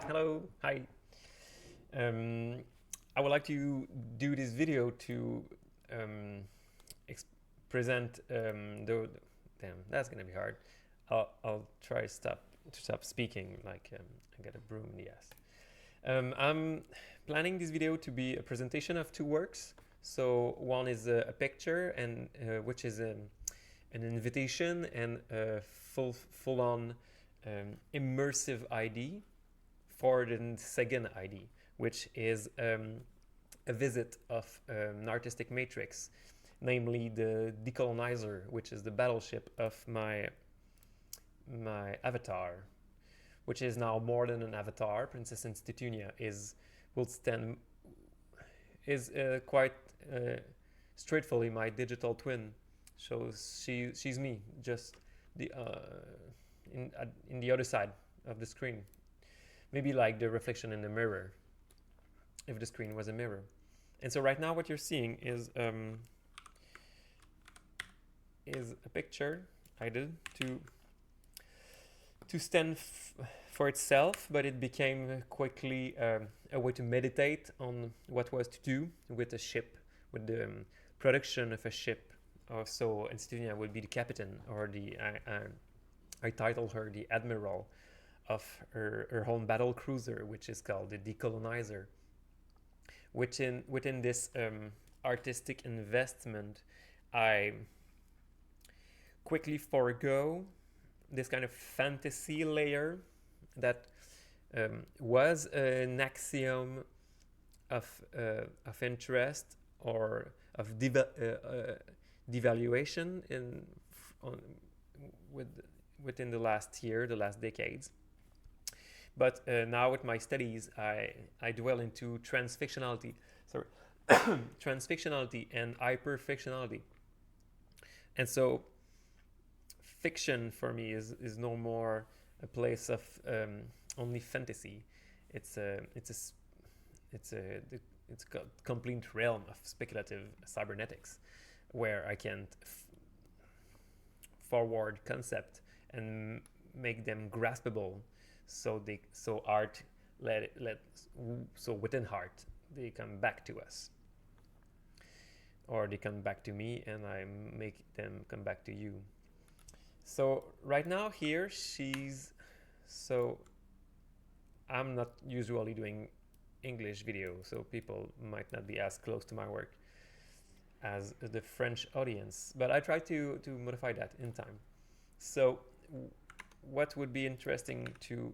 Hello, hi. Um, I would like to do this video to um, present Damn, that's gonna be hard. I'll try to stop speaking like I get a broom in the ass. I'm planning this video to be a presentation of two works. So one is a picture, and which is an invitation and a full-on immersive ID for the second ID, which is a visit of an artistic matrix, namely the DxColonizer, which is the battleship of my avatar, which is now more than an avatar. Princess Institunia is quite straightforwardly my digital twin. So she's me, just the in the other side of the screen. Maybe like the reflection in the mirror, if the screen was a mirror. And so right now what you're seeing is a picture I did to stand for itself, but it became quickly a way to meditate on what was to do with a ship, with the production of a ship. So Institunia would be the captain, or I title her the admiral of her own Battlecruiser, which is called the DxColonizer. Within this artistic investment, I quickly forego this kind of fantasy layer that was an axiom of interest or of devaluation within the last year, the last decades. But now with my studies, I dwell into transfictionality, transfictionality and hyperfictionality. And so fiction for me is no more a place of only fantasy. It's a complete realm of speculative cybernetics, where I can forward concept and make them graspable. So art so within art they come back to us, or they come back to me, and I make them come back to you. So right now here so I'm not usually doing English video, so people might not be as close to my work as the French audience, but I try to modify that in time. So what would be interesting to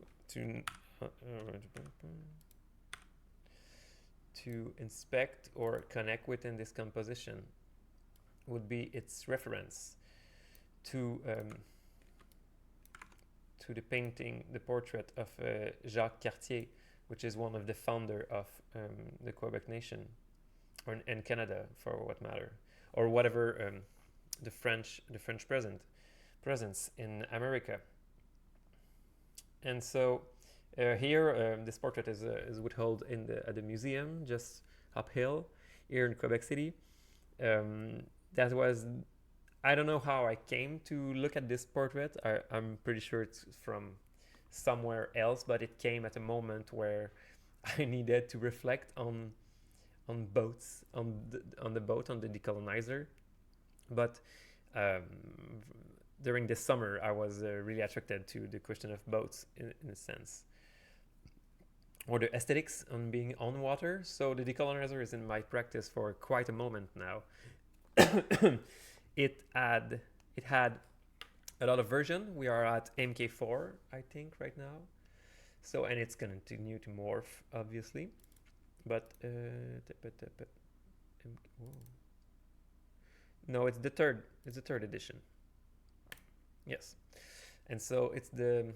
inspect or connect within this composition would be its reference to the painting, the portrait of Jacques Cartier, which is one of the founder of the Quebec nation, or in Canada for what matter, or whatever the French presence in America. And so here this portrait is withheld at the museum just uphill here in Quebec City. That was, I don't know how I came to look at this portrait. I'm pretty sure it's from somewhere else, but it came at a moment where I needed to reflect on boats, on the boat, on the DxColonizer. But during this summer, I was really attracted to the question of boats in a sense, or the aesthetics on being on water. So the DxColonizer is in my practice for quite a moment now. It had a lot of version. We are at MK4, I think, right now. So, and it's going to continue to morph, obviously. But no, it's the third edition. Yes, and so it's the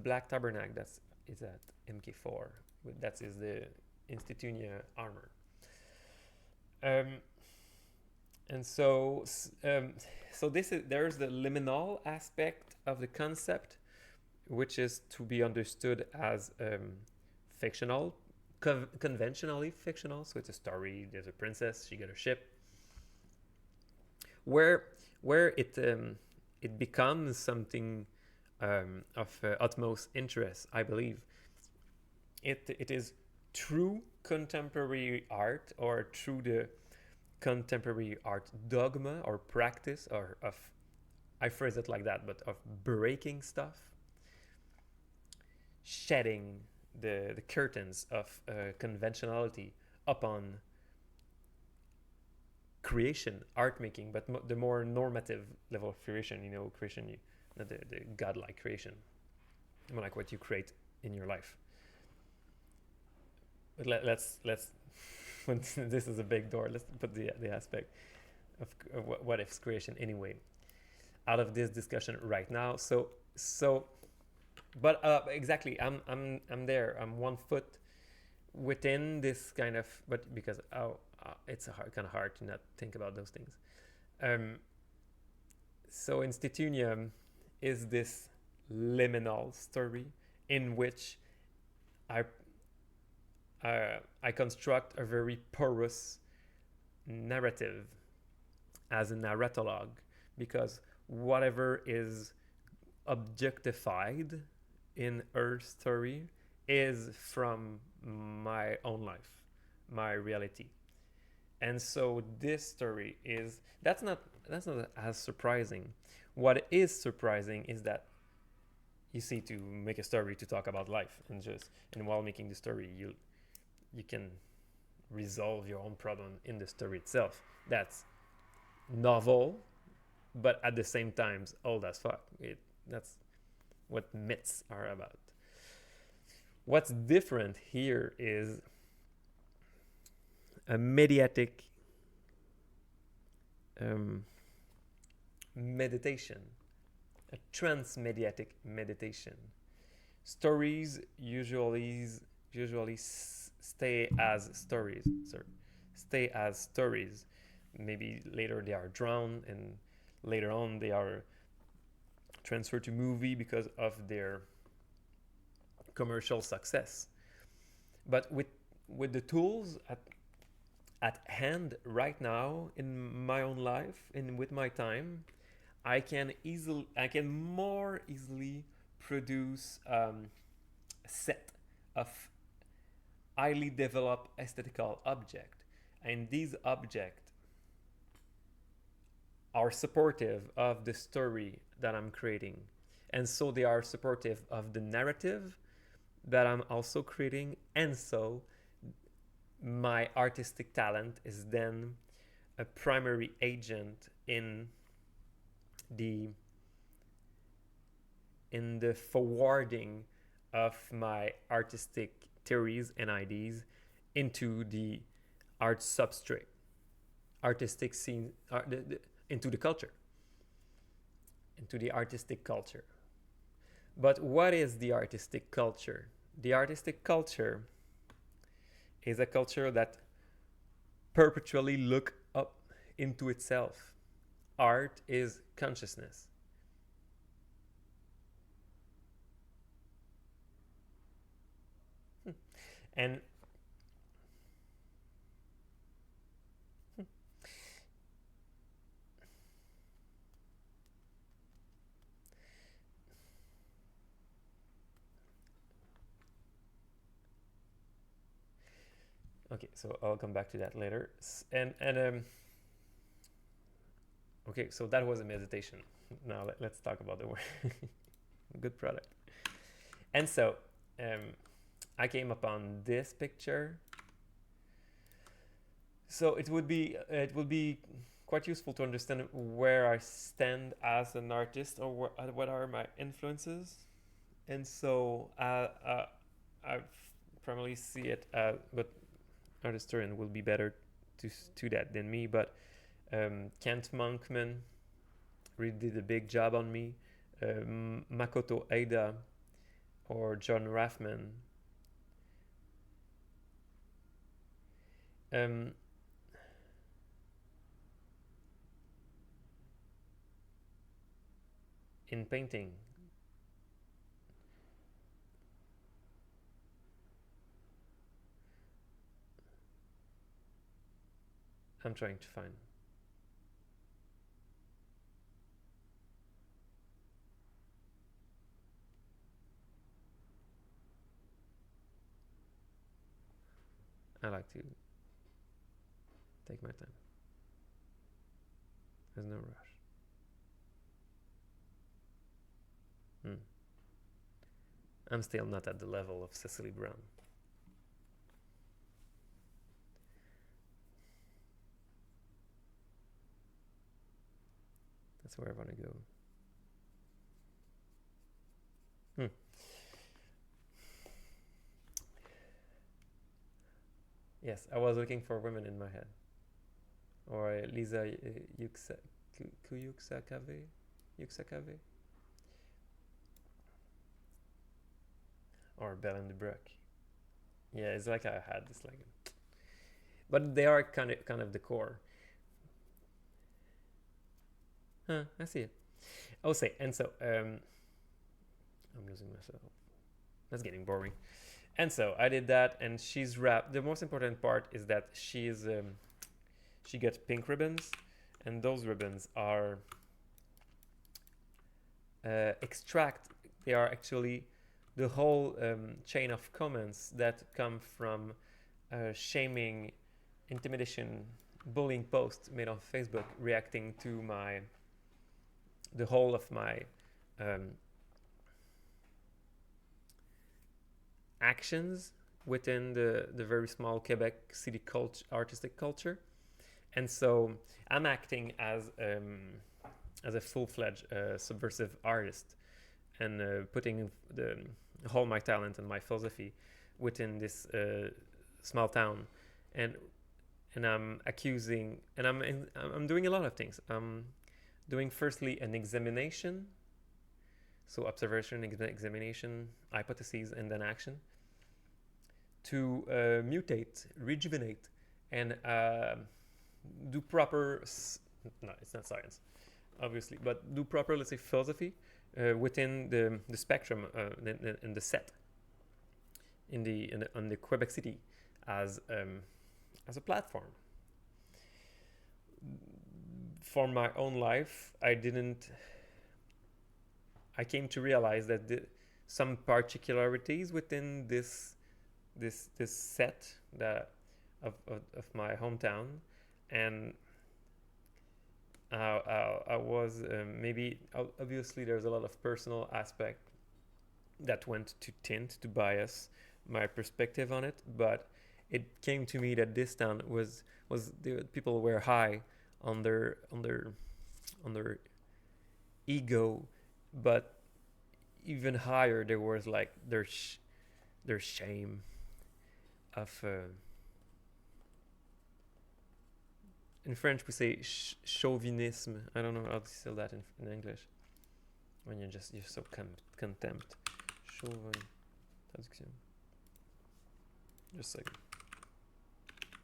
Black Tabernacle that is at MK4. That is the Institunia armor. And so there's the liminal aspect of the concept, which is to be understood as fictional, conventionally fictional. So it's a story. There's a princess. She got her ship. Where it becomes something of utmost interest, I believe, it is true contemporary art, or through the contemporary art dogma or practice, or of, I phrase it like that, but of breaking stuff, shedding the curtains of conventionality upon creation, art making, but the more normative level of creation, creation, not the godlike creation, more like what you create in your life. But let's this is a big door. Let's put the aspect of what if's creation anyway out of this discussion right now. But exactly, I'm there. I'm 1 foot within this kind of, but because it's kind of hard to not think about those things. So Institunium is this liminal story in which I construct a very porous narrative as a narratologue, because whatever is objectified in her story is from my own life, my reality. And so this story is, that's not as surprising. What is surprising is that, you see, to make a story to talk about life, and while making the story, you can resolve your own problem in the story itself. That's novel, but at the same time old as fuck. That's what myths are about. What's different here is a mediatic meditation, a transmediatic meditation. Stories usually stay as stories. Maybe later they are drawn, and later on they are transferred to movie because of their commercial success. But with the tools at hand right now in my own life and with my time, I can more easily produce a set of highly developed aesthetical object, and these objects are supportive of the story that I'm creating, and so they are supportive of the narrative that I'm also creating, and so my artistic talent is then a primary agent in the forwarding of my artistic theories and ideas into the art substrate, artistic scene, into the culture, into the artistic culture. But what is the artistic culture? The artistic culture is a culture that perpetually look up into itself. Art is consciousness. And okay, so I'll come back to that later. Okay, so that was a meditation. Now let's talk about the work. Good product. And so I came upon this picture. So it would be quite useful to understand where I stand as an artist, or what are my influences. And so I primarily see it, but art historian will be better to that than me. But Kent Monkman really did a big job on me. Makoto Aida or John Raffman. In painting, I'm trying to find. I like to take my time. There's no rush. I'm still not at the level of Cecily Brown. That's where I want to go. Yes, I was looking for women in my head. Or Lisa Yuksakave? Or Belen de Broek. Yeah, it's like I had this like, but they are kind of the core. Huh, I see it. I'll say, and so I'm losing myself. That's getting boring. And so I did that, and she's wrapped. The most important part is that she gets pink ribbons, and those ribbons are extract. They are actually the whole chain of comments that come from shaming, intimidation, bullying posts made on Facebook reacting to the whole of my actions within the very small Quebec City artistic culture. And so I'm acting as a full-fledged subversive artist, and putting all my talent and my philosophy within this small town, and I'm accusing, and I'm doing a lot of things. I'm doing firstly an examination, so observation, examination, hypotheses, and then action, to mutate, rejuvenate, and do proper. No, it's not science, obviously, but do proper, let's say, philosophy within the spectrum in the set on the Quebec City as a platform. For my own life, I came to realize that some particularities within this set of my hometown, and I was maybe, obviously there's a lot of personal aspect that went to bias my perspective on it, but it came to me that this town was the people were high on their ego, but even higher there was like their shame of in French we say chauvinisme. I don't know how to say that in English. When you're so contempt. Traduction. Just like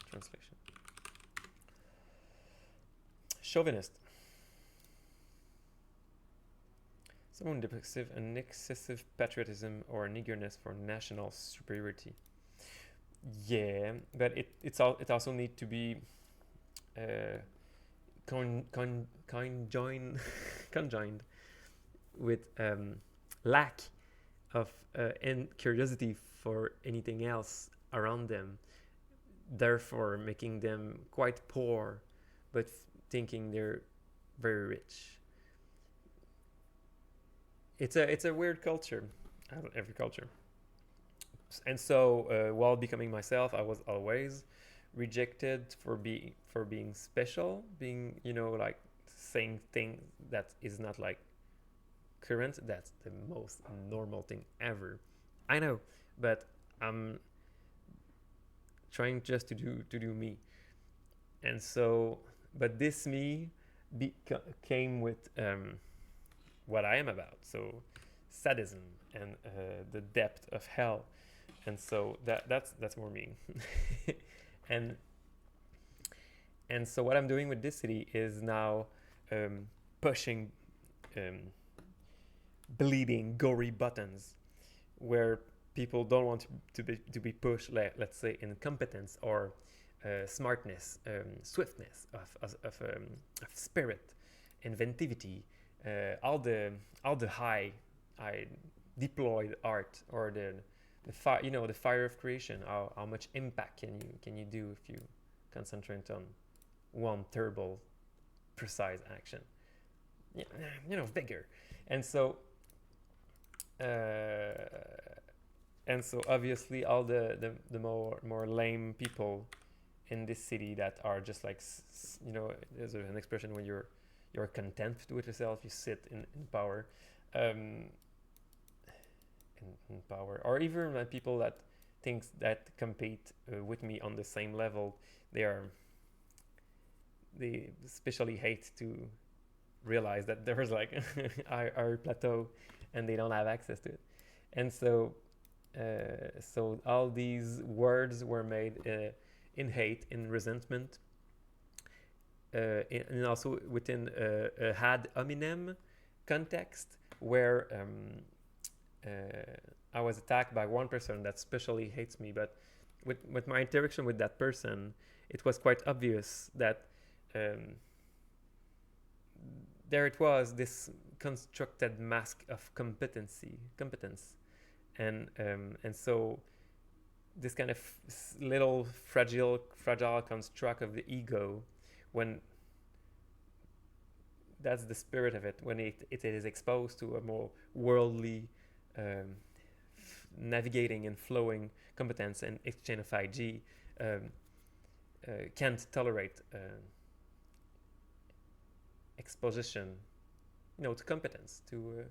translation. Chauvinist. Someone depicts an excessive patriotism or an eagerness for national superiority. Yeah, but it also need to be conjoined with lack of and curiosity for anything else around them, therefore making them quite poor, but thinking they're very rich. It's a weird culture, every culture. And so while becoming myself, I was always rejected for being special, being, like saying things that is not like current. That's the most normal thing ever, I know, but I'm trying just to do me. And so, but this me came with what I am about, so sadism and the depth of hell. And so that's more me. and so what I'm doing with this city is now pushing bleeding, gory buttons where people don't want to be pushed, let's say, in competence or smartness, swiftness of spirit, inventivity, all the high deployed art, or the fire, you know, the fire of creation. How much impact can you do if you concentrate on one terrible, precise action? Yeah, you know, vigor. And so obviously all the more lame people in this city that are just like, you know, there's an expression when you're content with yourself, you sit in power, in power, or even people that thinks that compete with me on the same level, they especially hate to realize that there's like our plateau and they don't have access to it. And so so all these words were made in hate, in resentment, and also within a ad hominem context where I was attacked by one person that especially hates me. But with my interaction with that person, it was quite obvious that there it was, this constructed mask of competence, and so this kind of little fragile construct of the ego, when that's the spirit of it, when it is exposed to a more worldly navigating and flowing competence and exchange of IG, can't tolerate exposition, you know, to competence, to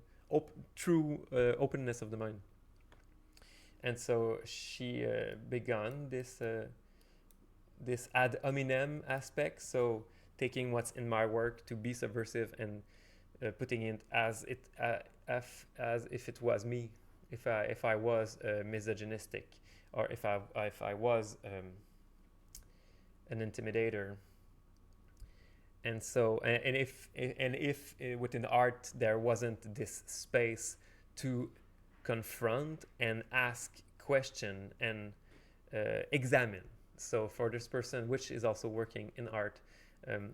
true openness of the mind. And so she began this ad hominem aspect, so taking what's in my work to be subversive and putting it as if it was me, if I was misogynistic, or if I was an intimidator. And so, and if within art there wasn't this space to confront and ask question and examine. So for this person, which is also working in art,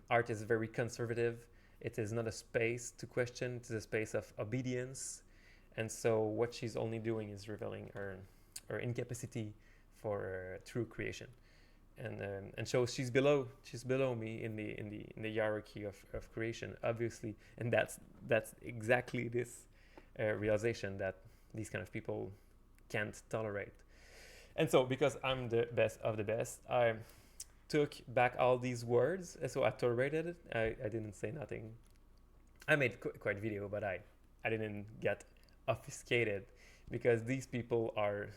art is very conservative. It is not a space to question, it is a space of obedience. And so what she's only doing is revealing her incapacity for true creation. And so she's below me in the hierarchy of creation, obviously. And that's exactly this realization that these kind of people can't tolerate. And so, because I'm the best of the best, I took back all these words. So I tolerated it. I didn't say nothing. I made quite video, but I didn't get obfuscated, because these people are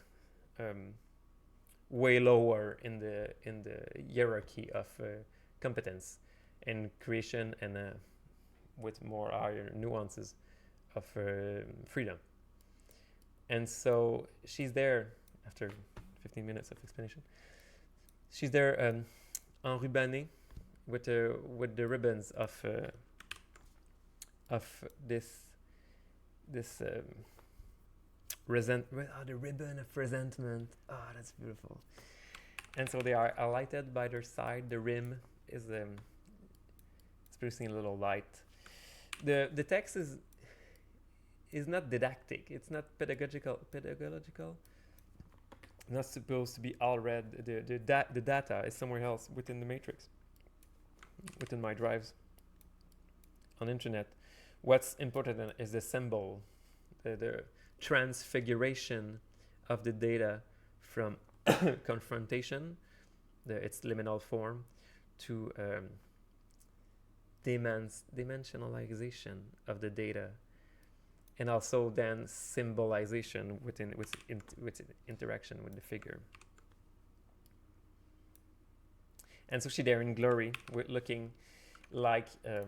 way lower in the hierarchy of competence and creation, and with more higher nuances of freedom. And so she's there after 15 minutes of explanation. She's there enrubannée with the ribbons of this the ribbon of resentment. Oh, that's beautiful. And so they are lighted by their side. The rim is it's producing a little light. The text is not didactic. It's not pedagogical. It's not supposed to be all read. The data is somewhere else within the matrix, within my drives on internet. What's important is the symbol, the transfiguration of the data from confrontation, its liminal form, to dimensionalization of the data, and also then symbolization with interaction with the figure. And so she's there in glory, looking like the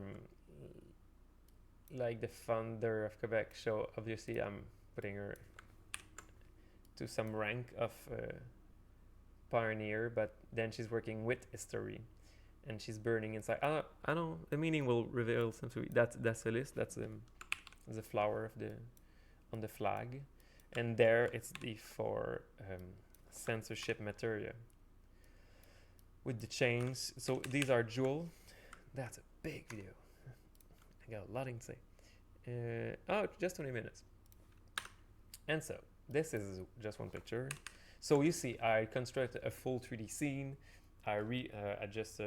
founder of Quebec. So obviously I'm putting her to some rank of pioneer, but then she's working with history, and she's burning inside. I know the meaning will reveal something. That's a list. That's the flower of on the flag, and there it's the for censorship material with the chains. So these are jewel. That's a big video. I got a lot to say. Oh, just 20 minutes. And so this is just one picture. So you see, I construct a full 3D scene. I just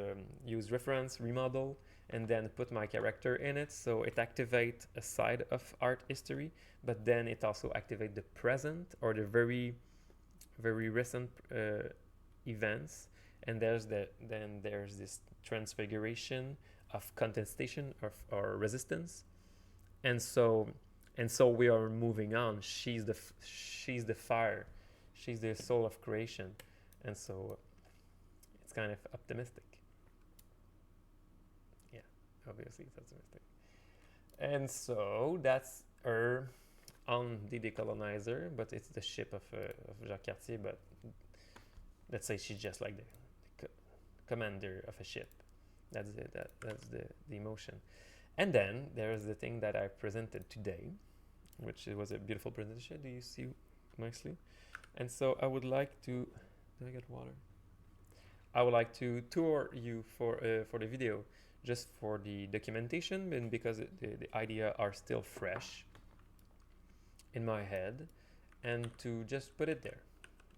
use reference, remodel, and then put my character in it. So it activates a side of art history, but then it also activates the present or the very, very recent events. And there's this transfiguration of contestation or resistance, and so we are moving on. She's the fire, she's the soul of creation, and so it's kind of optimistic. Yeah, obviously it's optimistic. And so that's her on the DxColonizer, but it's the ship of Jacques Cartier. But let's say she's just like the commander of a ship. That's the emotion. And then there's the thing that I presented today, which was a beautiful presentation. Do you see nicely? And so I would like to. Did I get water? I would like to tour you for the video, just for the documentation, and because the idea are still fresh in my head, and to just put it there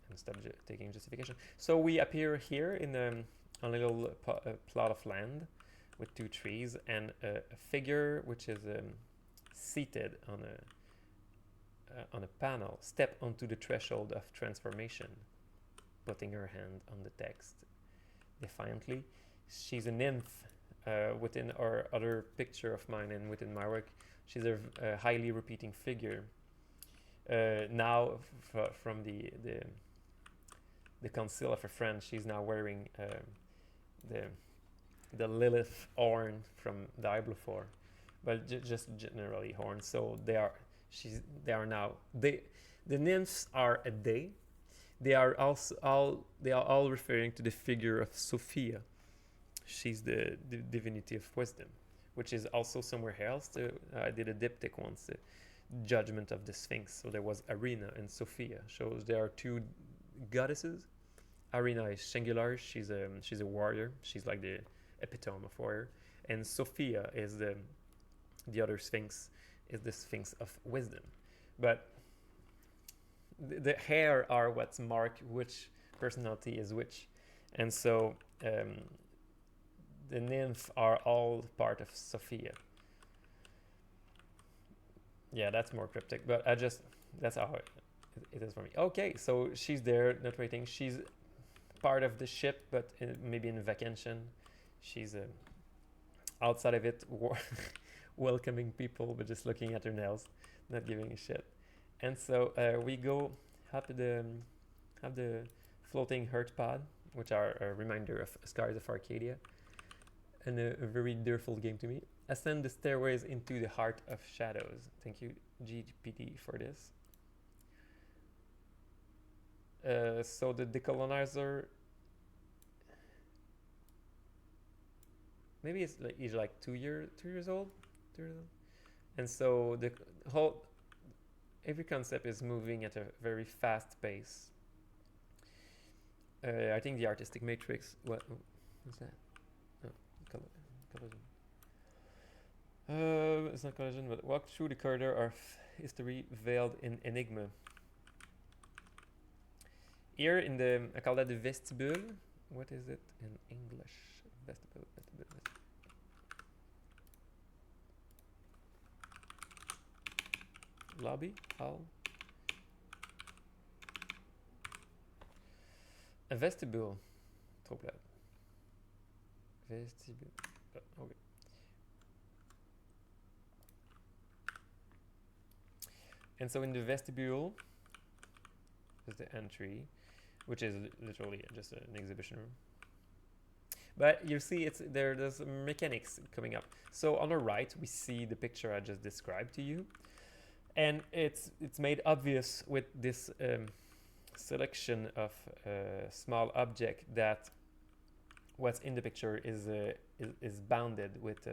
and stop taking justification. So we appear here in a little plot of land with 2 trees and a figure which is seated on a panel, step onto the threshold of transformation, putting her hand on the text defiantly. She's a nymph within our other picture of mine and within my work. She's a highly repeating figure. Now from the conceal of a friend, she's now wearing the Lilith horn from Diablo 4, but just generally horn. So they are now the nymphs are a they. They are all referring to the figure of Sophia. She's the divinity of wisdom, which is also somewhere else. I did a diptych once, the judgment of the Sphinx. So there was Arena and Sophia. Shows there are 2 goddesses. Arena is singular. She's a warrior. She's like the epitome of warrior. And Sophia is the other Sphinx, is the Sphinx of wisdom. But the hair are what's mark which personality is which. And so the nymph are all part of Sophia. Yeah, that's more cryptic, but that's how it is for me. Okay, so she's there, not waiting. She's part of the ship, but maybe in vacation. She's outside of it, welcoming people, but just looking at her nails, not giving a shit. And so we go have the floating hurt pod, which are a reminder of Skies of Arcadia, and a very dearful game to me. Ascend the stairways into the heart of shadows. Thank you, GPT, for this. So the DxColonizer, maybe it's like he's like 2 years old, and so the whole every concept is moving at a very fast pace. I think the artistic matrix. What's that? Oh, collision. It's not collision, but walk through the corridor of history veiled in enigma. Here in I call that the vestibule. What is it in English? Vestibule. Lobby, hall. A vestibule. Trop plate. Vestibule. Oh, okay. And so in the vestibule is the entry, which is literally just an exhibition room. But you see, there's mechanics coming up. So on the right, we see the picture I just described to you, and it's made obvious with this selection of small object that what's in the picture is bounded with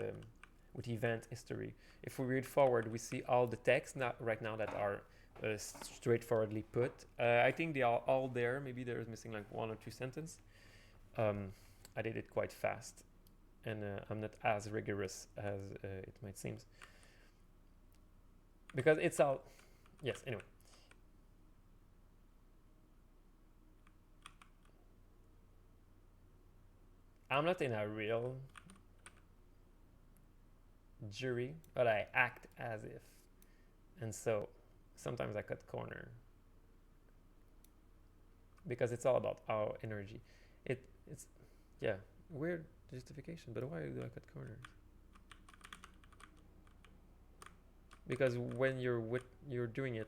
event history. If we read forward, we see all the text right now that are straightforwardly put. I think they are all there. Maybe there's missing like 1 or 2 sentences. I did it quite fast, and I'm not as rigorous as it might seem. Because it's all... Yes, anyway. I'm not in a real jury, but I act as if. And so sometimes I cut corner because it's all about our energy. It's yeah, weird justification, but why do I cut corners? Because when you're doing it,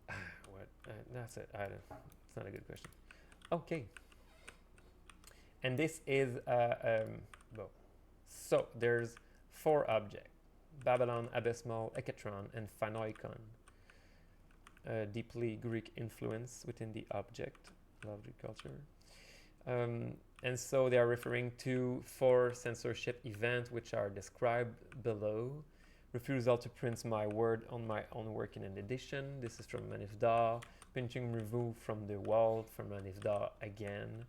what? That's it. It's not a good question. Okay. And this is well. So there's 4 objects: Babylon, Abysmal, Ekatron, and Phanoikon. Deeply Greek influence within the object, lovely culture. And so they are referring to 4 censorship events which are described below. Refusal to print my word on my own work in an edition. This is from Manifda. Pinching removed from the wall from Manifda again.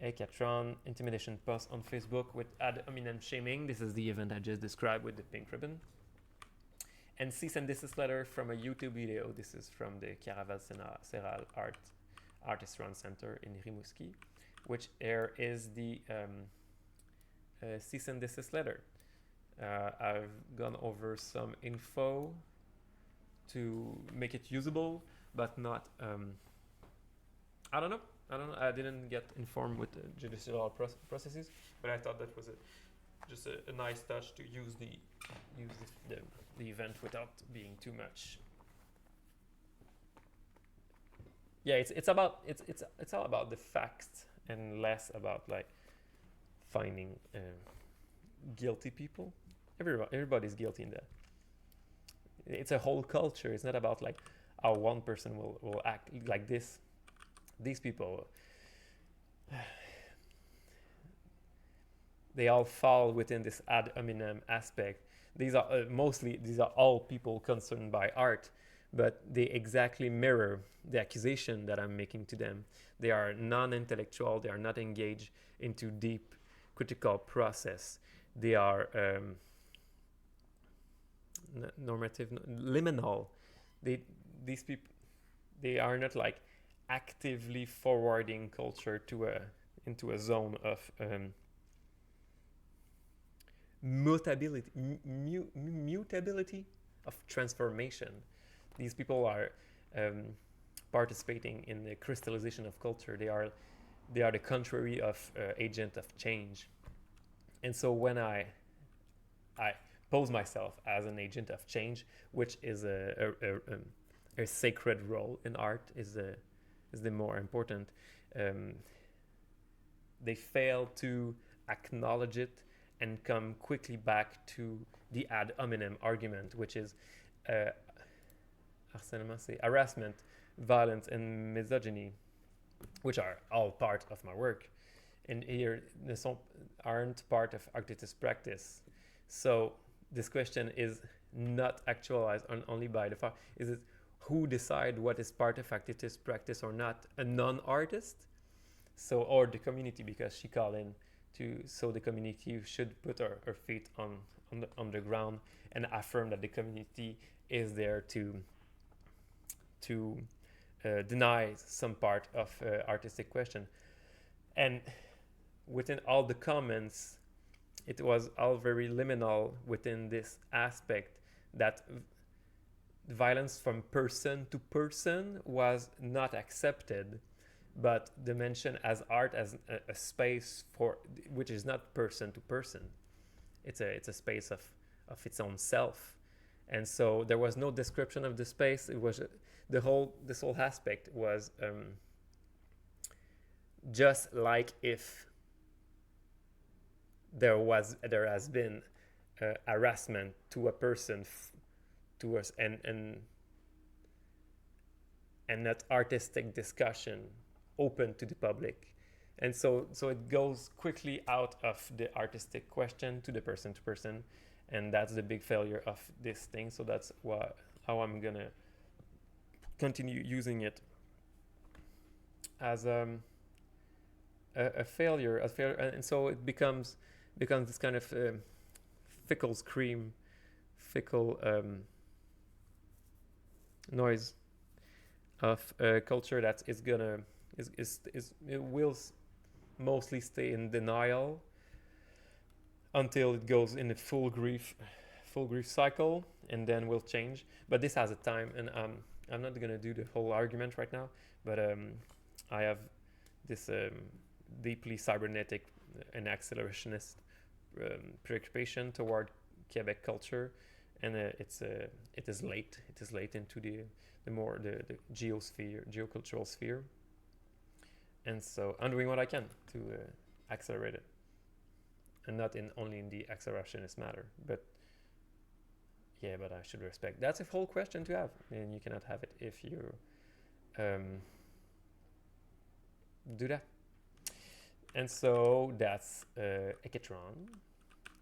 Ekatron, intimidation post on Facebook with ad hominem shaming. This is the event I just described with the pink ribbon. And cease and desist letter from a YouTube video. This is from the Caraval Serral Artist Run Center in Rimouski, which is the cease and desist letter. I've gone over some info to make it usable, but not. I don't know. I didn't get informed with the judicial processes, but I thought that was just a nice touch to use the event without being too much. Yeah, it's all about the facts and less about like finding guilty people. Everybody's guilty in that. It's a whole culture. It's not about like how one person will act like this. These people, they all fall within this ad hominem aspect. These are all people concerned by art, but they exactly mirror the accusation that I'm making to them. They are non-intellectual. They are not engaged into deep critical process. They are normative, liminal. These people, they are not like actively forwarding culture into a zone of mutability of transformation. These people are participating in the crystallization of culture. They are the contrary of agent of change. And so when I pose myself as an agent of change, which is a sacred role in art, is the more important, they fail to acknowledge it and come quickly back to the ad hominem argument, which is harassment, violence, and misogyny, which are all part of my work. And here, they aren't part of artist practice. So this question is not actualized only by the fact, is it who decide what is part of activist practice or not? A non-artist? So, or the community, because she called in so the community should put her feet on the ground and affirm that the community is there to deny some part of artistic question. And within all the comments, it was all very liminal within this aspect that violence from person to person was not accepted, but the mention as art as a space for which is not person to person. It's a space of its own self, and so there was no description of the space. It was this whole aspect was just like if there has been harassment to a person to us and not artistic discussion open to the public. And so it goes quickly out of the artistic question to the person to person, and that's the big failure of this thing. So that's how I'm gonna continue using it as a failure, and so it becomes this kind of fickle scream, fickle noise of culture that is it will mostly stay in denial until it goes in a full grief cycle, and then will change. But this has a time, and I'm not gonna do the whole argument right now. But I have this deeply cybernetic and accelerationist preoccupation toward Quebec culture, and it is late. It is late into the geocultural sphere, and so I'm doing what I can to accelerate it, and not only in the accelerationist matter, but yeah, but I should respect. That's a whole question to have, and you cannot have it if you do that. And so that's Eketron.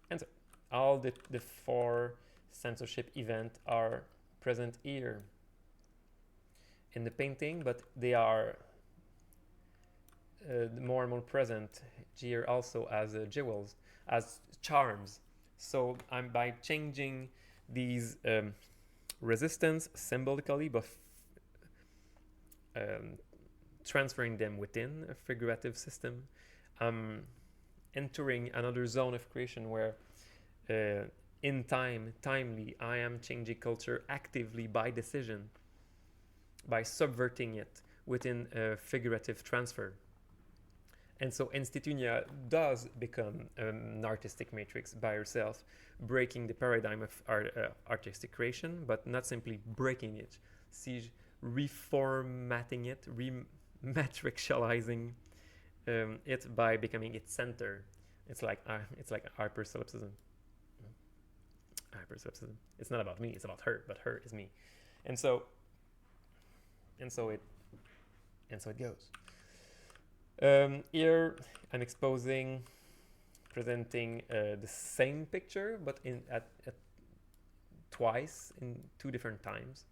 And so all the 4 censorship events are present here in the painting, but they are more and more present here also as jewels, as charms. So I'm by changing these resistance symbolically, but transferring them within a figurative system, entering another zone of creation where timely, I am changing culture actively by decision, by subverting it within a figurative transfer. And so Institunia does become an artistic matrix by herself, breaking the paradigm of artistic creation, but not simply breaking it, reformatting it, rematricializing it by becoming its center. It's like hypersolipsism. Hypersolipsism. It's not about me, it's about her, but her is me. And so it goes. Here I'm presenting the same picture, but at twice in 2 different times.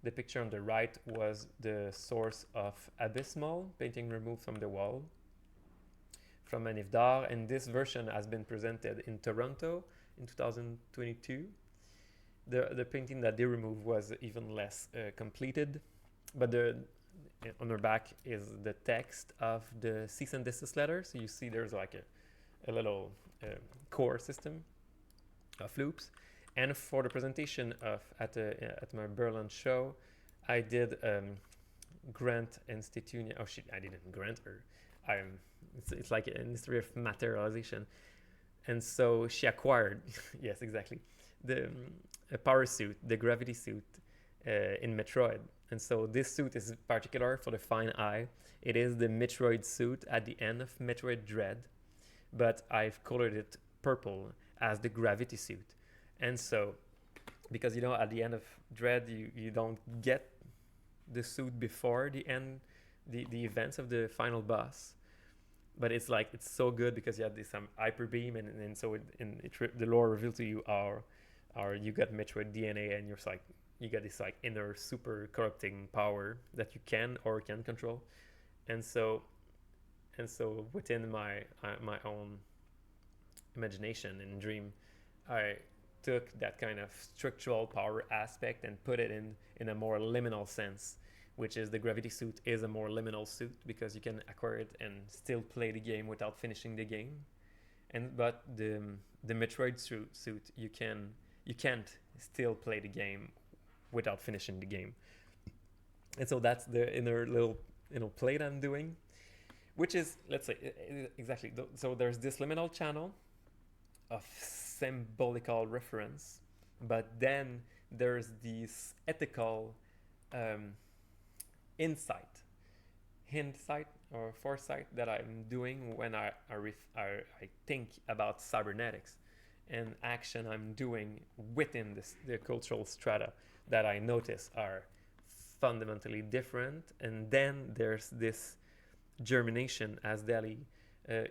The picture on the right was the source of Abysmal, painting removed from the wall, from Manif d'Art, and this version has been presented in Toronto in 2022. The painting that they removed was even less completed, but on her back is the text of the cease and desist letter. So you see there's like a little core system of loops. And for the presentation at my Berlin show, I did grant Institunia. Oh shit, I didn't grant her. It's like a history of materialization. And so she acquired, yes, exactly, a power suit, the gravity suit in Metroid. And so this suit is particular for the fine eye. It is the Metroid suit at the end of Metroid Dread, but I've colored it purple as the gravity suit. And so, because at the end of Dread, you don't get the suit before the end, the events of the final boss. But it's so good because you have this hyper beam, and so the lore reveals to you you got Metroid DNA, and you get this inner super corrupting power that you can or can't control. And so within my own imagination and dream, I took that kind of structural power aspect and put it in a more liminal sense, which is the gravity suit is a more liminal suit because you can acquire it and still play the game without finishing the game. But the Metroid suit, you can't still play the game without finishing the game. And so that's the inner little play that I'm doing, which is, let's say, exactly. So there's this liminal channel of symbolical reference, but then there's this ethical hindsight or foresight that I'm doing when I think about cybernetics and action I'm doing within the cultural strata that I notice are fundamentally different. And then there's this germination, as Dali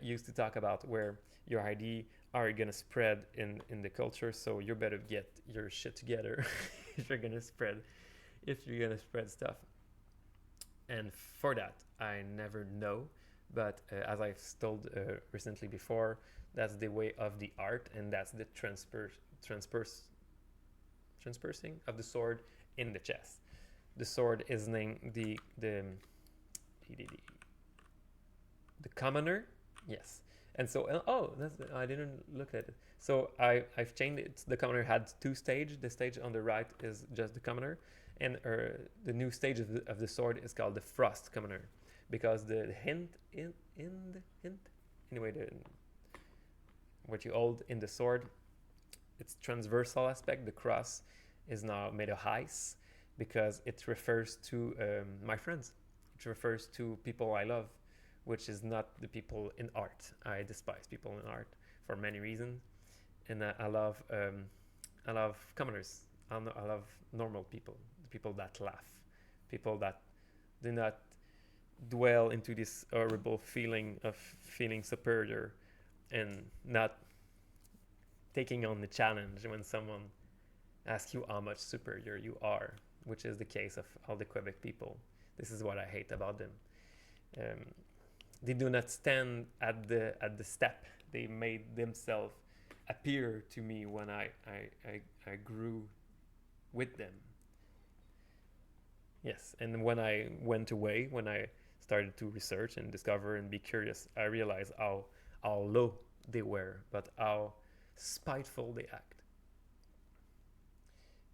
used to talk about, where your ID are gonna spread in the culture, so you better get your shit together if you're gonna spread stuff. And for that, I never know, but as I've told recently before, that's the way of the art, and that's the transpersing of the sword in the chest. The sword is named the the commoner, yes. And so I didn't look at it. So I've changed it. The commoner had two stages. The stage on the right is just the commoner, and the new stage of the sword is called the frost commoner, because the hint in the hint, anyway, what you hold in the sword, its transversal aspect, the cross, is now made of ice, because it refers to my friends. It refers to people I love, which is not the people in art. I despise people in art for many reasons, and I love commoners. I love normal people, the people that laugh, people that do not dwell into this horrible feeling of feeling superior and not taking on the challenge when someone asks you how much superior you are, which is the case of all the Quebec people. This is what I hate about them. They do not stand at the step. They made themselves appear to me when I grew with them. Yes, and when I went away, when I started to research and discover and be curious, I realized how low they were, but how spiteful they act.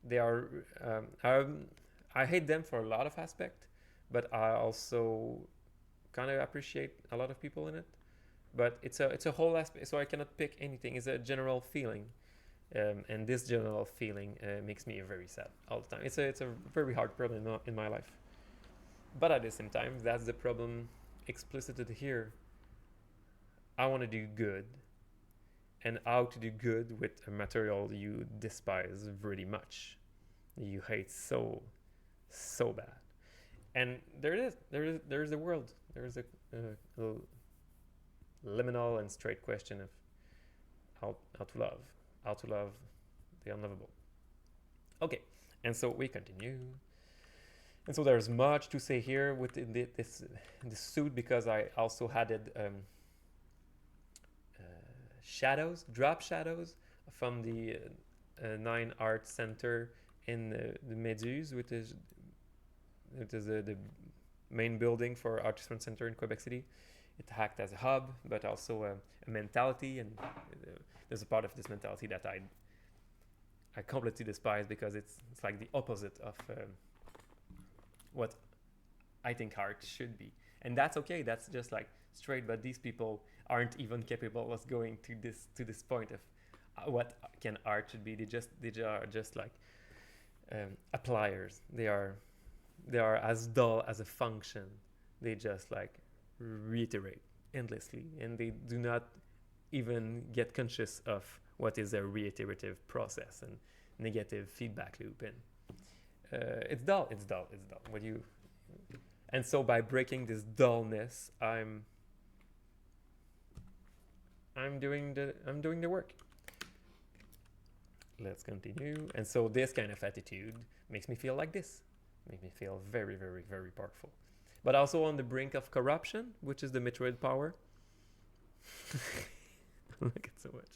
They are. I hate them for a lot of aspects, but I also kind of appreciate a lot of people in it. But it's a whole aspect, so I cannot pick anything. It's a general feeling, and this general feeling makes me very sad all the time. It's a very hard problem in my life. But at the same time, that's the problem explicited here. I want to do good, and how to do good with a material you despise very much, you hate so bad. And there is the world. There is a liminal and straight question of how to love the unlovable. Okay, and so we continue. And so there's much to say here with this suit, because I also added drop shadows from the 9 Art Center in the Méduse, which is the main building for Artist Center in Quebec City. It acts as a hub, but also a mentality, and there's a part of this mentality that I completely despise, because it's like the opposite of what I think art should be. And that's okay, that's just like straight, but these people aren't even capable of going to this point of what can art should be. They are just like appliers. They are as dull as a function. They just like reiterate endlessly, and they do not even get conscious of what is a reiterative process and negative feedback loop. And it's dull. What you and so by breaking this dullness, I'm doing the work. Let's continue. And so this kind of attitude makes me feel like this. Makes me feel very, very, very powerful. But also on the brink of corruption, which is the Metroid power. I like it so much.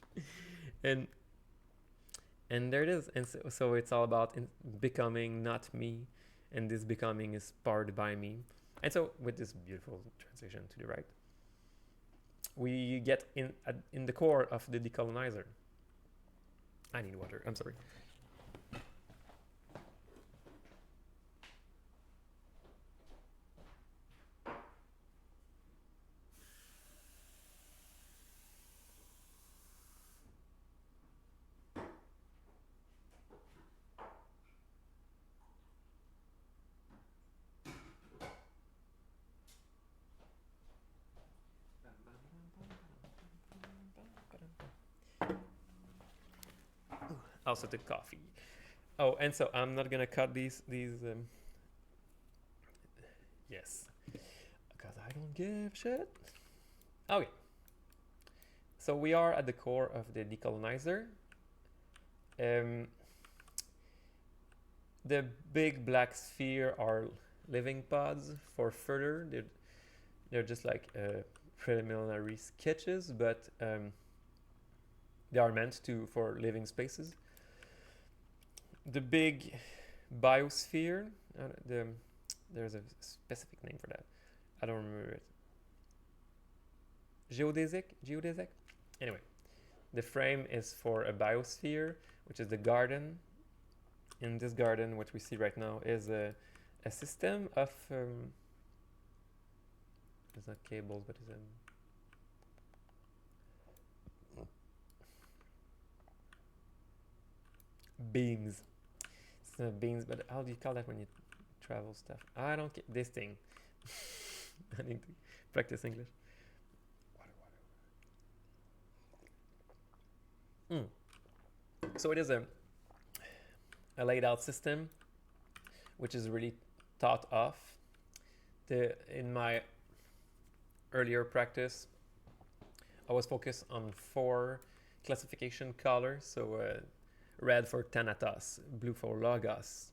And there it is. And so it's all about becoming not me, and this becoming is powered by me. And so with this beautiful transition to the right, we get in the core of the DxColonizer. I need water. I'm sorry. Also the coffee. Oh, and so I'm not gonna cut these yes, because I don't give shit. Okay, so we are at the core of the DxColonizer. The big black sphere are living pods for further. They're just like preliminary sketches, but they are meant for living spaces. The big biosphere, there's a specific name for that. I don't remember it. geodesic. Anyway, the frame is for a biosphere, which is the garden. In this garden, what we see right now is a system of it's not cables, but it's beams. It's not beams, but how do you call that when you travel stuff? I don't get this thing. I need to practice English. So it is a laid out system, which is really thought of. In my earlier practice, I was focused on 4 classification colors. So red for Thanatos, blue for Logos,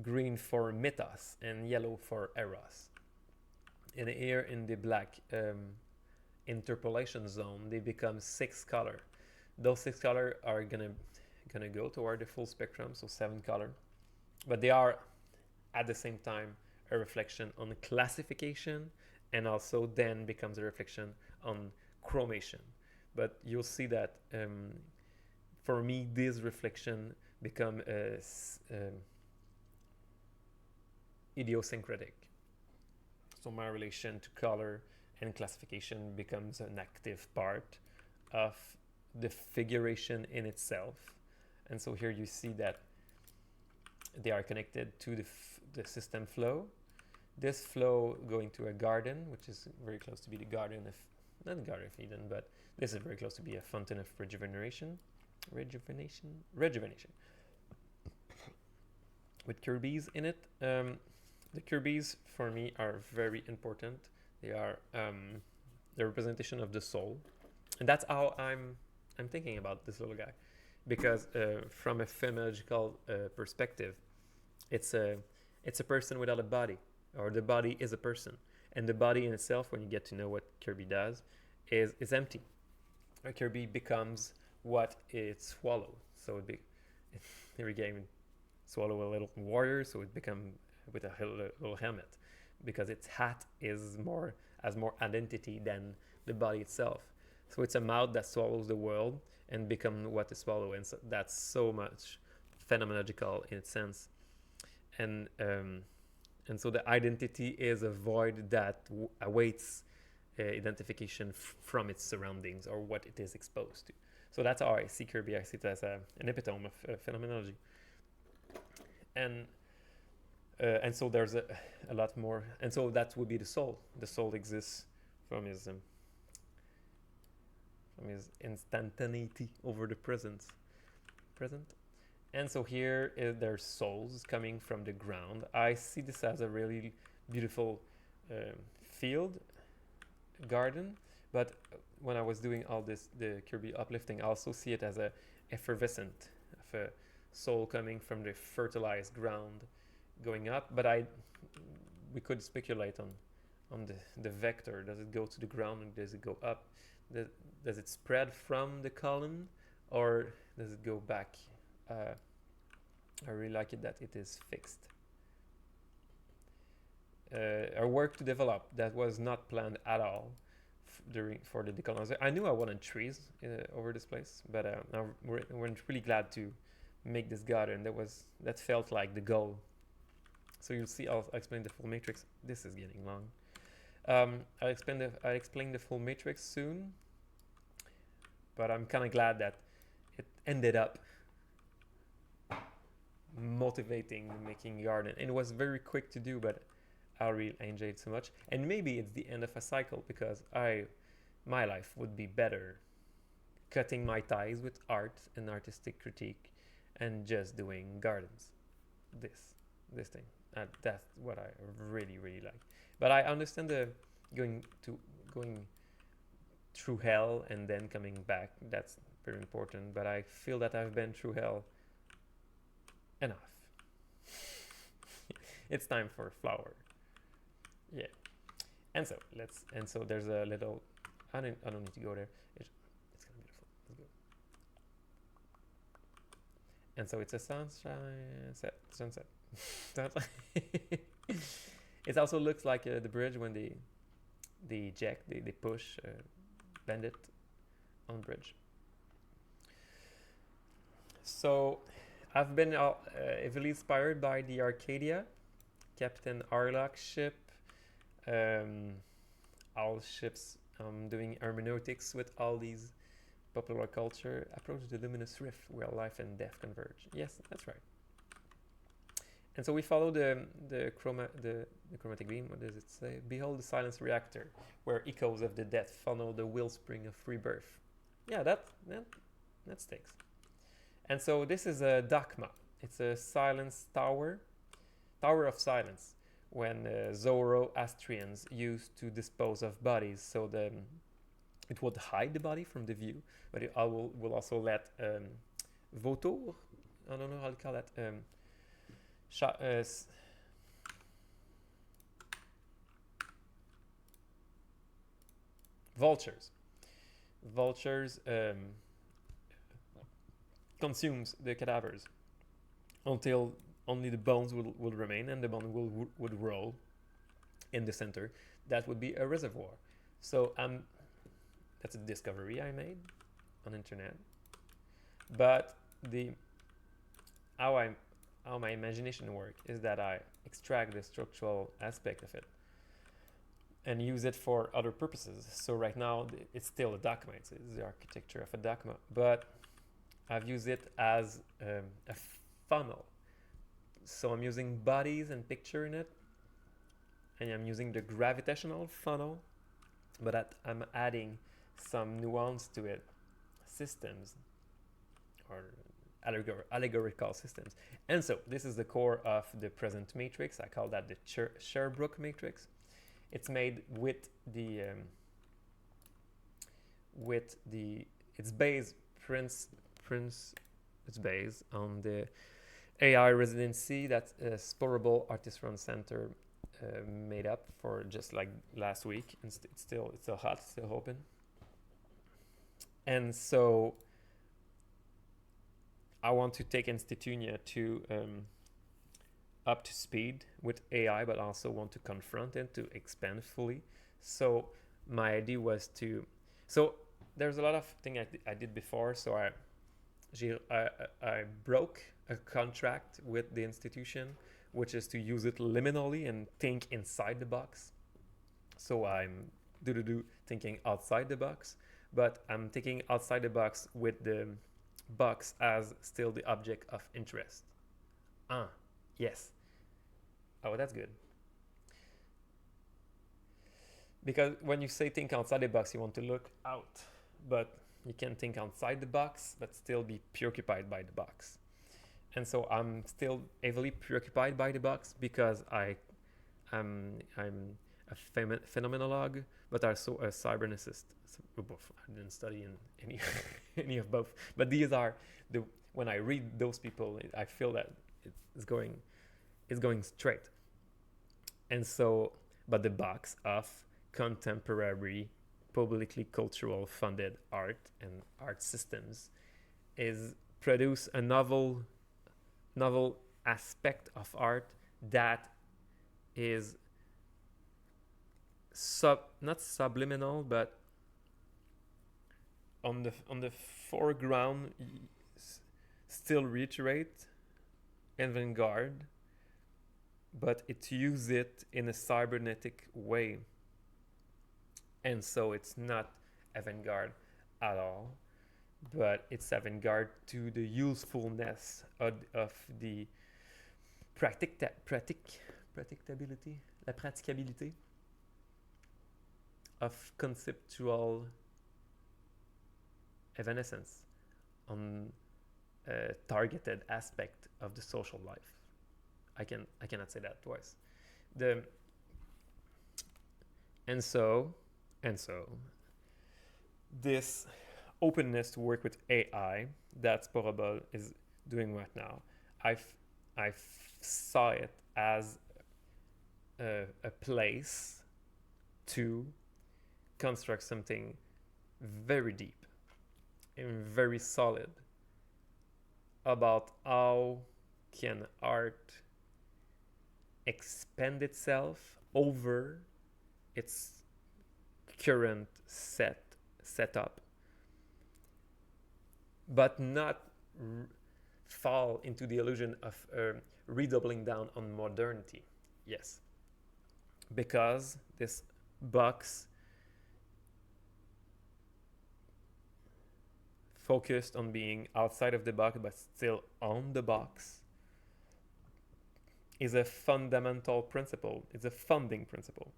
green for Mythos, and yellow for Eros. And here in the black interpolation zone, they become 6 color. Those 6 color are gonna go toward the full spectrum, so 7 color. But they are at the same time a reflection on classification, and also then becomes a reflection on chromation. But you'll see that for me, this reflection become idiosyncratic. So my relation to color and classification becomes an active part of the figuration in itself. And so here you see that they are connected to the system flow. This flow going to a garden, which is very close to be the garden of, not the Garden of Eden, but this is very close to be a fountain of rejuvenation. With Kirby's in it. The Kirby's for me are very important. They are the representation of the soul, and that's how I'm thinking about this little guy, because from a phenomenological perspective, it's a person without a body, or the body is a person, and the body in itself, when you get to know what Kirby does, is empty. A Kirby becomes what it swallows. So every game swallow a little warrior, so it become with a little helmet, because its hat has more identity than the body itself. So it's a mouth that swallows the world and become what it swallows, and so that's so much phenomenological in its sense. And so the identity is a void that awaits identification from its surroundings, or what it is exposed to. So that's how I see Kirby. I see it as an epitome of phenomenology. And so there's a lot more. And so that would be the soul. The soul exists from his instantaneity over the present. And so here there's souls coming from the ground. I see this as a really beautiful field, garden. But when I was doing all this, the Kirby uplifting, I also see it as a effervescent of a soul coming from the fertilized ground, going up. But we could speculate on the vector. Does it go to the ground, and does it go up? Does it spread from the column, or does it go back? I really like it that it is fixed. Our work to develop that was not planned at all for the DxColonizer. I knew I wanted trees over this place, but we're really glad to make this garden. That felt like the goal. So you'll see. I'll explain the full matrix. This is getting long. I'll explain the full matrix soon, but I'm kind of glad that it ended up motivating making garden. And it was very quick to do, but I really enjoyed it so much. And maybe it's the end of a cycle, because my life would be better cutting my ties with art and artistic critique and just doing gardens. This thing. That's what I really, really like. But I understand the going through hell and then coming back. That's very important. But I feel that I've been through hell enough. It's time for a flower. Yeah. And so there's a little. I don't need to go there. It's kind of beautiful. Let's go. And so it's a sunset. It also looks like the bridge when they they eject, they push, bend it on bridge. So I've been heavily inspired by the Arcadia, Captain Arlock ship, all ships doing hermeneutics with all these popular culture. Approach the luminous rift where life and death converge. Yes, that's right. And so we follow the chromatic beam. What does it say? Behold the silence reactor, where echoes of the death funnel the wellspring of rebirth. Yeah, that sticks. And so this is a Dakma. It's a silence tower of silence, when Zoroastrians used to dispose of bodies, so it would hide the body from the view, but it will also let vautours, I don't know how to call that, vultures consumes the cadavers until only the bones will remain, and the bone would roll in the center. That would be a reservoir. So that's a discovery I made on internet. But how my imagination works is that I extract the structural aspect of it and use it for other purposes. So right now it's still a Dakma. It's the architecture of a Dakma, but I've used it as a funnel. So I'm using bodies and picture in it, and I'm using the gravitational funnel, but I'm adding some nuance to it, systems or allegorical systems. And so this is the core of the present matrix. I call that the Sherbrook matrix. It's made with it's based on the AI residency that Sporable Artist Run Center made up for just like last week, and it's still hot, still open. And so I want to take Institunia to up to speed with AI, but also want to confront it, to expand fully. So my idea was so there's a lot of things I did before. So I broke a contract with the institution, which is to use it liminally and think inside the box. So I'm thinking outside the box, but I'm thinking outside the box with the box as still the object of interest. Yes. Oh, that's good. Because when you say think outside the box, you want to look out, but you can think outside the box, but still be preoccupied by the box. And so I'm still heavily preoccupied by the box because I'm a phenomenologue, but also a cyberneticist. So both. I didn't study in any of both. But these are when I read those people, I feel that it's going straight. And so, but the box of contemporary, publicly cultural funded art and art systems is produce a novel aspect of art that is not subliminal, but on the foreground still reiterate avant-garde, but it uses it in a cybernetic way. And so it's not avant-garde at all, but it's avant-garde to the usefulness of the la praticabilité of conceptual evanescence on a targeted aspect of the social life. I cannot say that twice. And so this openness to work with AI that Sporable is doing right now, I saw it as a place to construct something very deep and very solid about how can art expend itself over its current setup, but not fall into the illusion of redoubling down on modernity. Yes, because this box focused on being outside of the box but still on the box is a fundamental principle. It's a funding principle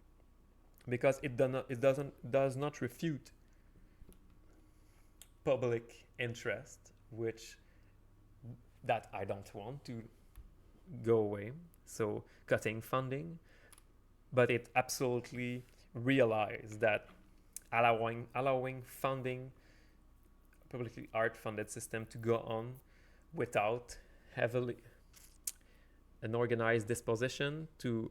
because it does not refute public interest, which that I don't want to go away. So cutting funding, but it absolutely realized that allowing funding, publicly art funded system to go on without heavily an organized disposition to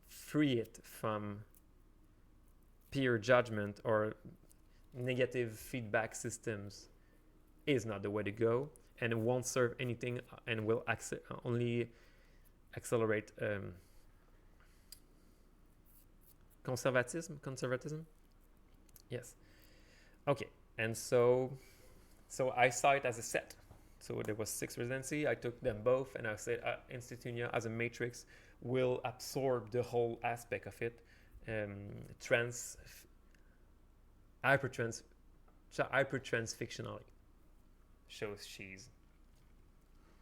free it from peer judgment or negative feedback systems is not the way to go, and it won't serve anything and will only accelerate conservatism. Yes. Okay, and so I saw it as a set. So there was 6 residency. I took them both, and I said Institunia as a matrix will absorb the whole aspect of it, hypertrans fictionally. Shows she's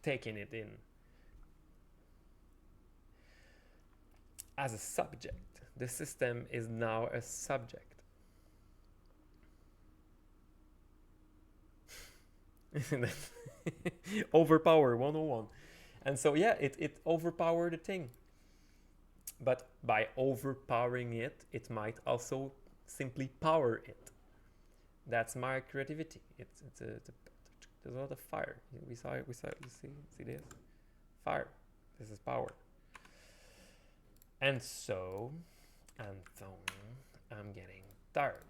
taking it in as a subject. The system is now a subject. Overpower 101. And so yeah, it overpowered the thing, but by overpowering it, it might also simply power it. That's my creativity. There's a lot of fire. We saw it. You see this fire. This is power. And so I'm getting tired.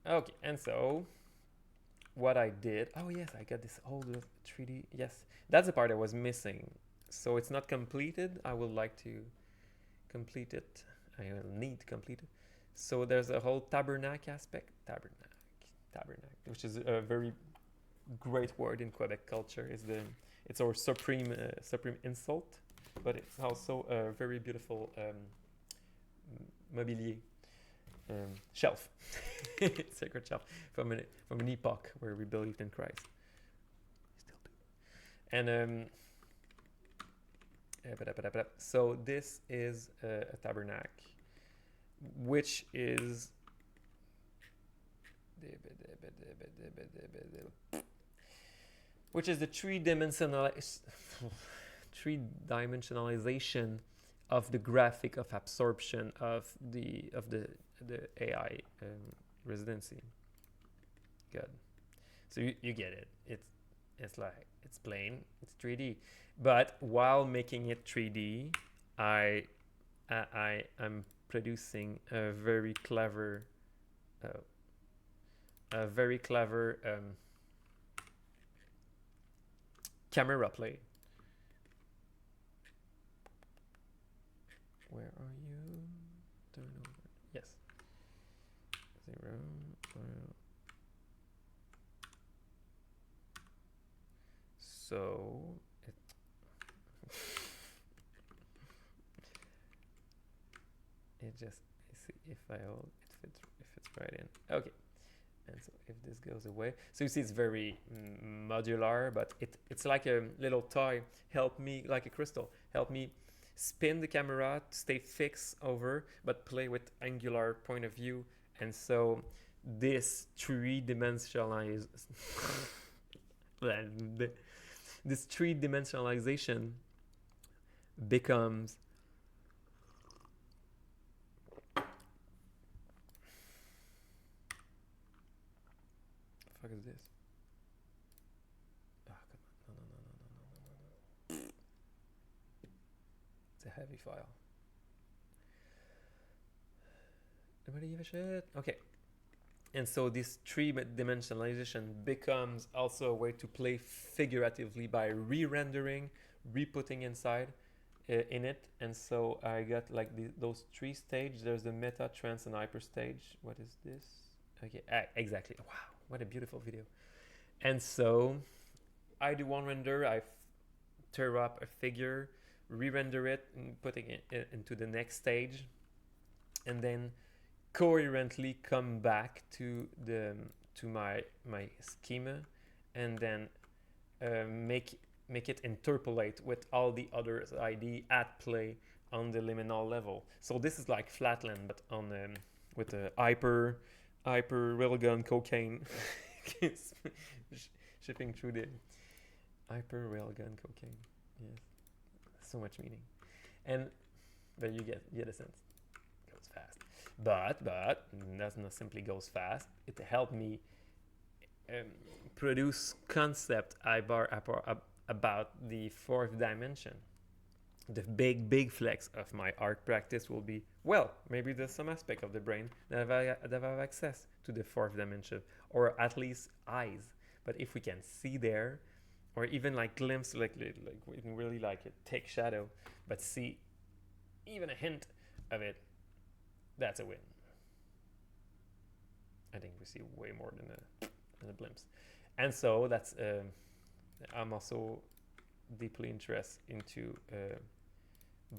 Okay, and so what I did, oh yes, I got this old 3D. Yes, that's the part I was missing. So it's not completed. I would like to complete it. I will need to complete it. So there's a whole tabernacle aspect. Tabernacle, which is a very great word in Quebec culture. It's our supreme insult, but it's also a very beautiful mobilier. Shelf, sacred shelf from an epoch where we believed in Christ. Still do. And so this is a tabernacle, which is the three-dimensionalization of the graphic of absorption of the AI residency. Good. So you get it. It's like it's plain. It's 3D. But while making it 3D, I'm producing a very clever camera play. Where are you? Turn over. Yes. 0. So it just see if I hold it fits right in. Okay. And so if this goes away, so you see it's very modular, but it's like a little toy. Help me, like a crystal. Help me spin the camera to stay fixed over, but play with angular point of view. And so this this three-dimensionalization becomes fuck is this? Ah, come on. No. It's a heavy file. Nobody give a shit. Okay. And so this three-dimensionalization becomes also a way to play figuratively by re-rendering, re-putting inside. in it, and so I got like those 3 stages. There's the meta, trans, and hyper stage. What is this? Okay, exactly. Wow, what a beautiful video. And so I do one render, I tear up a figure, re-render it, and putting it into the next stage, and then coherently come back to my schema, and then make it interpolate with all the other ID at play on the liminal level. So this is like Flatland, but on with a hyper railgun cocaine shipping through the hyper railgun cocaine. Yes, so much meaning, and but you get a sense. It goes fast, but does not simply goes fast. It helped me produce concept about the 4th dimension. The big flex of my art practice will be, well, maybe there's some aspect of the brain that have access to the 4th dimension, or at least eyes. But if we can see there, or even like glimpse, like we can really like take shadow, but see even a hint of it, that's a win. I think we see way more than a glimpse. And so that's I'm also deeply interested into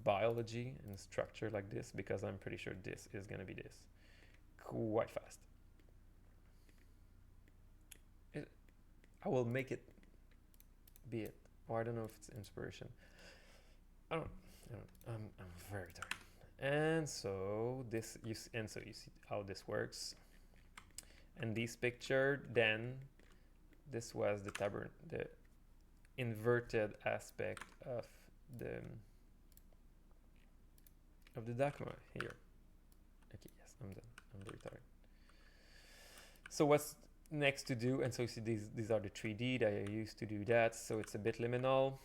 biology and structure like this, because I'm pretty sure this is going to be this quite fast. I will make it be it, or I don't know if it's inspiration. I'm very tired. And so you see how this works. And this picture, then this was the inverted aspect of the Dakma here. Okay, yes, I'm done. I'm very tired. So what's next to do? And so you see these are the 3D that I used to do that. So it's a bit liminal,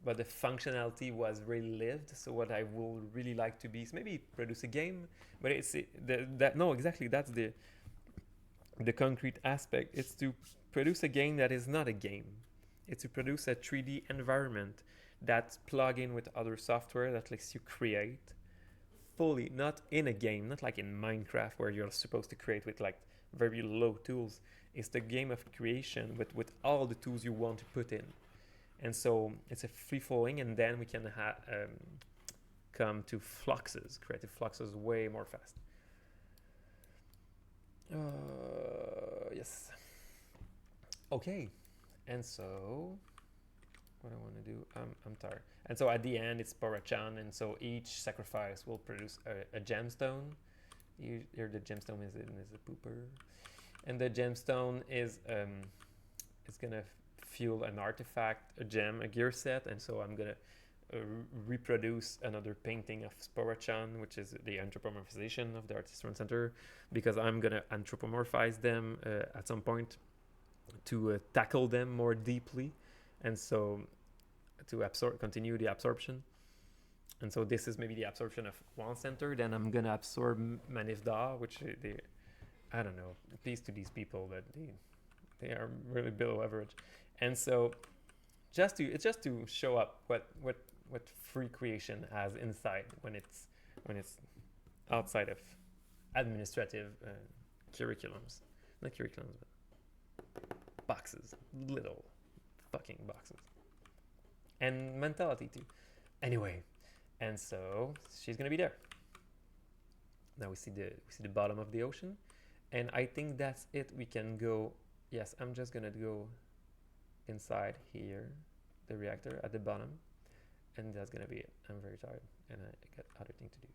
but the functionality was really lived. So what I will really like to be is maybe produce a game, but it's that's the concrete aspect. It's to produce a game that is not a game. It's to produce a 3D environment that's plug in with other software that lets you create fully, not in a game, not like in Minecraft where you're supposed to create with like very low tools. It's the game of creation with all the tools you want to put in. And so it's a free flowing, and then we can come to fluxes, creative fluxes way more fast. Yes. Okay. And so what I want to do, I'm tired. And so at the end it's Porachan, and so each sacrifice will produce a gemstone. Here the gemstone is a pooper, and the gemstone is gonna fuel an artifact, a gem, a gear set. And so I'm gonna reproduce another painting of Sporachan, which is the anthropomorphization of the Artisan Center, because I'm gonna anthropomorphize them at some point to tackle them more deeply, and so to continue the absorption. And so this is maybe the absorption of one center. Then I'm gonna absorb Manifda, which I don't know, peace to these people that they are really below average. And so it's just to show up what free creation has inside when it's outside of administrative curriculums, not curriculums, but boxes, little fucking boxes, and mentality too. Anyway, and so she's gonna be there. Now we see the bottom of the ocean, and I think that's it. We can go. Yes, I'm just gonna go inside here, the reactor at the bottom, and that's gonna be it. I'm very tired, and I got other things to do.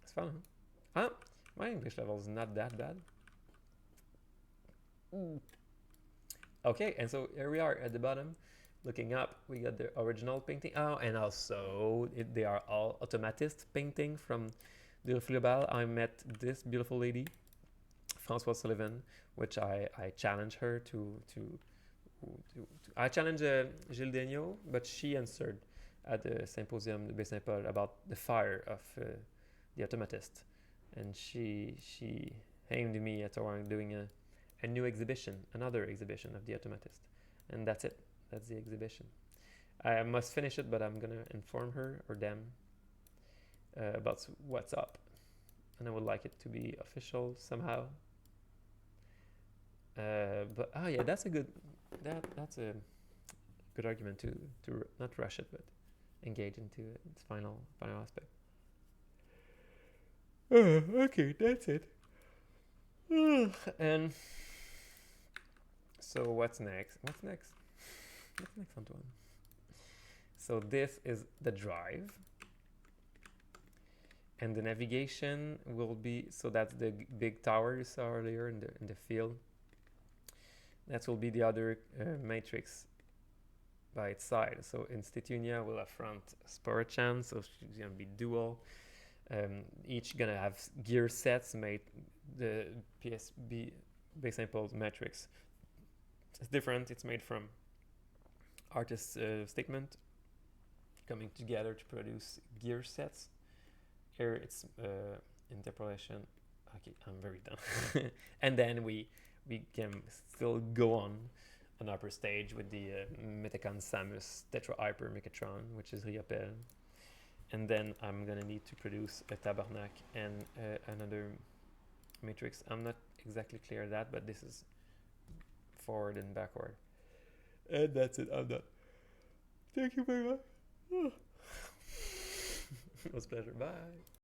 It's fun, huh? My English level is not that bad. Okay, and so here we are at the bottom. Looking up, we got the original painting. Oh, and also they are all automatist painting from the Global. I met this beautiful lady, Françoise Sullivan, which I challenged her to I challenged Gilles Degnaud, but she answered at the Symposium de Saint-Paul about the fire of the automatist. and she aimed me at doing a new exhibition, another exhibition of the automatist, and that's it. That's the exhibition. I must finish it, but I'm gonna inform her or them about what's up, and I would like it to be official somehow. But yeah, that's a good argument to not rush it, but engage into its final aspect. Okay, that's it. And so what's next? What's next, Antoine? So this is the drive, and the navigation will be, so that's the big tower you saw earlier in the field. That will be the other matrix by its side. So in Stetunia we'll have front Sporachan, so it's gonna be dual. Each gonna have gear sets made. The PSB base sample matrix is different. It's made from artist's statement coming together to produce gear sets. Here it's interpolation. Okay, I'm very done. And then we can still go on an upper stage with the Metacon Samus Tetra Hyper Mechatron, which is Riopel. And then I'm gonna need to produce a Tabarnak and another matrix. I'm not exactly clear that, but this is forward and backward. And that's it. I'm done. Thank you very much. It was a pleasure. Bye.